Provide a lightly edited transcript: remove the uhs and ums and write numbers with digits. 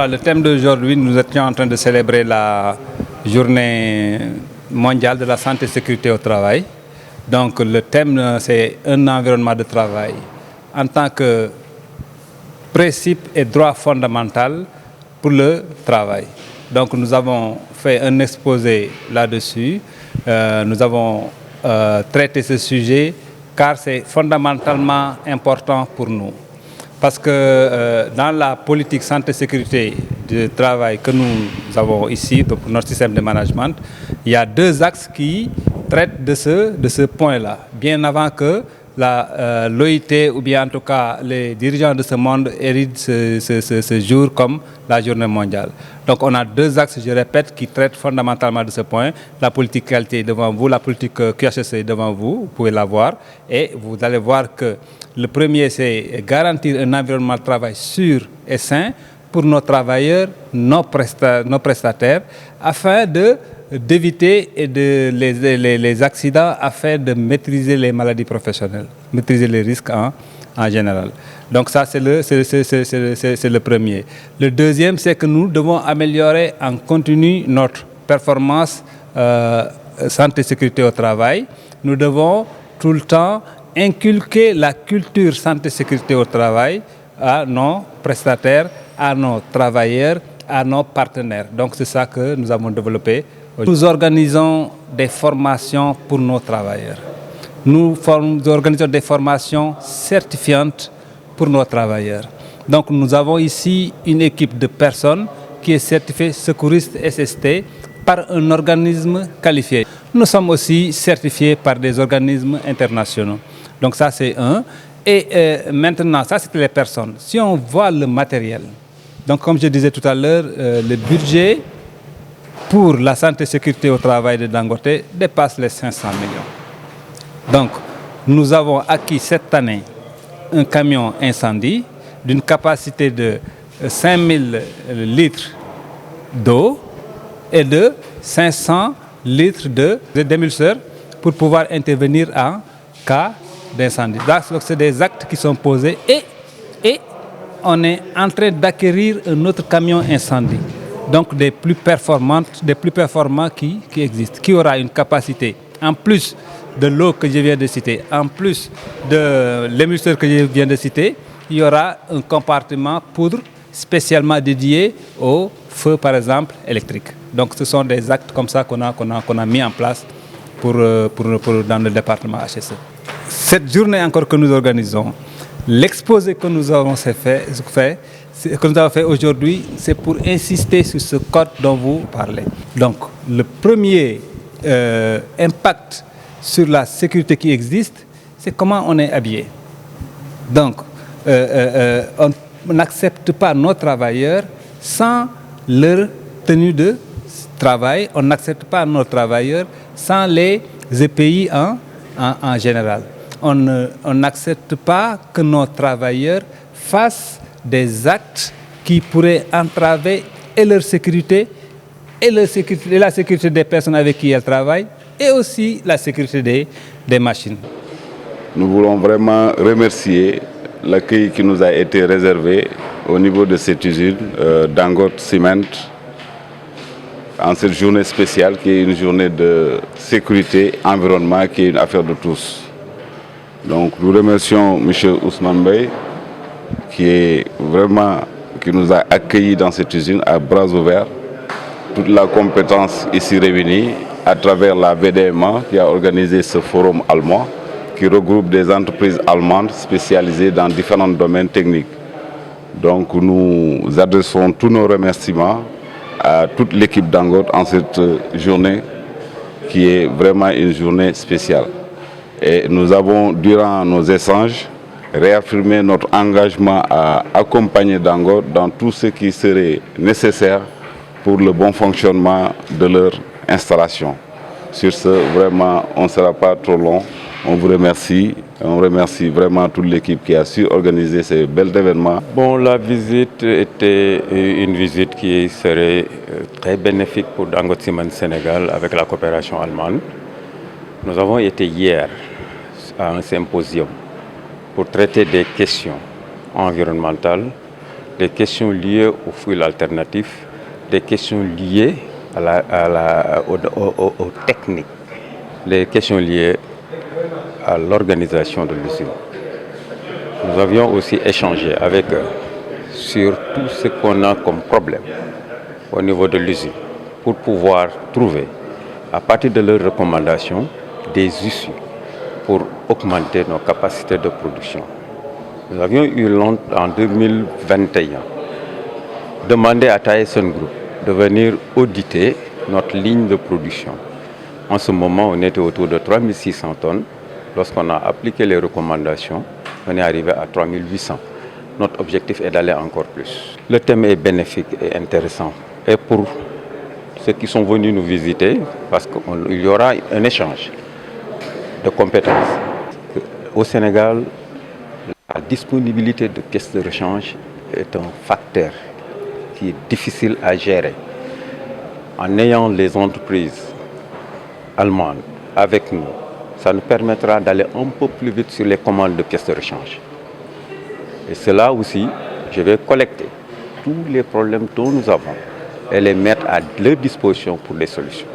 Voilà, le thème d'aujourd'hui, nous étions en train de célébrer la journée mondiale de la santé et sécurité au travail. Donc le thème, c'est un environnement de travail en tant que principe et droit fondamental pour le travail. Donc nous avons fait un exposé là-dessus. Nous avons traité ce sujet car c'est fondamentalement important pour nous. Parce que dans la politique santé-sécurité du travail que nous avons ici, donc notre système de management, il y a deux axes qui traitent de ce point-là, bien avant que l'OIT ou bien en tout cas les dirigeants de ce monde héritent ce jour comme la journée mondiale. Donc on a deux axes, je répète, qui traitent fondamentalement de ce point. La politique qualité est devant vous, la politique QHSE est devant vous, vous pouvez la voir. Et vous allez voir que le premier, c'est garantir un environnement de travail sûr et sain pour nos travailleurs, nos prestataires, afin d'éviter les accidents, afin de maîtriser les maladies professionnelles, maîtriser les risques en général. Donc ça, c'est le premier. Le deuxième, c'est que nous devons améliorer en continu notre performance santé et sécurité au travail. Nous devons tout le temps inculquer la culture santé et sécurité au travail à nos prestataires, à nos travailleurs, à nos partenaires. Donc c'est ça que nous avons développé. Nous organisons des formations pour nos travailleurs. Nous organisons des formations certifiantes pour nos travailleurs. Donc nous avons ici une équipe de personnes qui est certifiée secouriste SST par un organisme qualifié. Nous sommes aussi certifiés par des organismes internationaux. Donc ça c'est un. Et maintenant, ça c'est les personnes. Si on voit le matériel, donc comme je disais tout à l'heure, le budget pour la santé et sécurité au travail de Dangote dépasse les 500 millions. Donc nous avons acquis cette année un camion incendie d'une capacité de 5000 litres d'eau et de 500 litres d'émulseur pour pouvoir intervenir en cas d'incendie. Donc c'est des actes qui sont posés et on est en train d'acquérir un autre camion incendie. Donc des plus performants qui existent, qui aura une capacité, en plus de l'eau que je viens de citer, en plus de l'émulseur que je viens de citer, il y aura un compartiment poudre spécialement dédié au feu, par exemple, électrique. Donc ce sont des actes comme ça qu'on a mis en place pour dans le département HSE. Cette journée encore que nous organisons, l'exposé que nous avons fait aujourd'hui, c'est pour insister sur ce code dont vous parlez. Donc le premier impact sur la sécurité qui existe, c'est comment on est habillé. Donc on n'accepte pas nos travailleurs sans leur tenue de travail, on n'accepte pas nos travailleurs sans les EPI en général. On n'accepte pas que nos travailleurs fassent des actes qui pourraient entraver et leur sécurité, et la sécurité des personnes avec qui elles travaillent, et aussi la sécurité des machines. Nous voulons vraiment remercier l'accueil qui nous a été réservé au niveau de cette usine Dangote Cement en cette journée spéciale qui est une journée de sécurité, environnement, qui est une affaire de tous. Donc nous remercions M. Ousmane Bey qui nous a accueillis dans cette usine à bras ouverts. Toute la compétence ici réunie à travers la VDMA qui a organisé ce forum allemand qui regroupe des entreprises allemandes spécialisées dans différents domaines techniques. Donc nous adressons tous nos remerciements à toute l'équipe Dangote en cette journée qui est vraiment une journée spéciale. Et nous avons, durant nos échanges, réaffirmé notre engagement à accompagner Dangote dans tout ce qui serait nécessaire pour le bon fonctionnement de leur installation. Sur ce, vraiment, on ne sera pas trop long. On vous remercie. On remercie vraiment toute l'équipe qui a su organiser ces bels événements. Bon, la visite était une visite qui serait très bénéfique pour Dangote Cement Sénégal avec la coopération allemande. Nous avons été hier à un symposium pour traiter des questions environnementales, des questions liées aux fuels alternatifs, des questions liées aux techniques, des questions liées à l'organisation de l'usine. Nous avions aussi échangé avec eux sur tout ce qu'on a comme problème au niveau de l'usine pour pouvoir trouver, à partir de leurs recommandations, des issues pour augmenter nos capacités de production. Nous avions eu en 2021 demandé à Tyson Group de venir auditer notre ligne de production. En ce moment, on était autour de 3600 tonnes. Lorsqu'on a appliqué les recommandations, on est arrivé à 3800. Notre objectif est d'aller encore plus. Le thème est bénéfique et intéressant. Et pour ceux qui sont venus nous visiter, parce qu'il y aura un échange de compétences. Au Sénégal, la disponibilité de pièces de rechange est un facteur qui est difficile à gérer. En ayant les entreprises allemandes avec nous, ça nous permettra d'aller un peu plus vite sur les commandes de pièces de rechange. Et cela aussi, je vais collecter tous les problèmes dont nous avons et les mettre à leur disposition pour des solutions.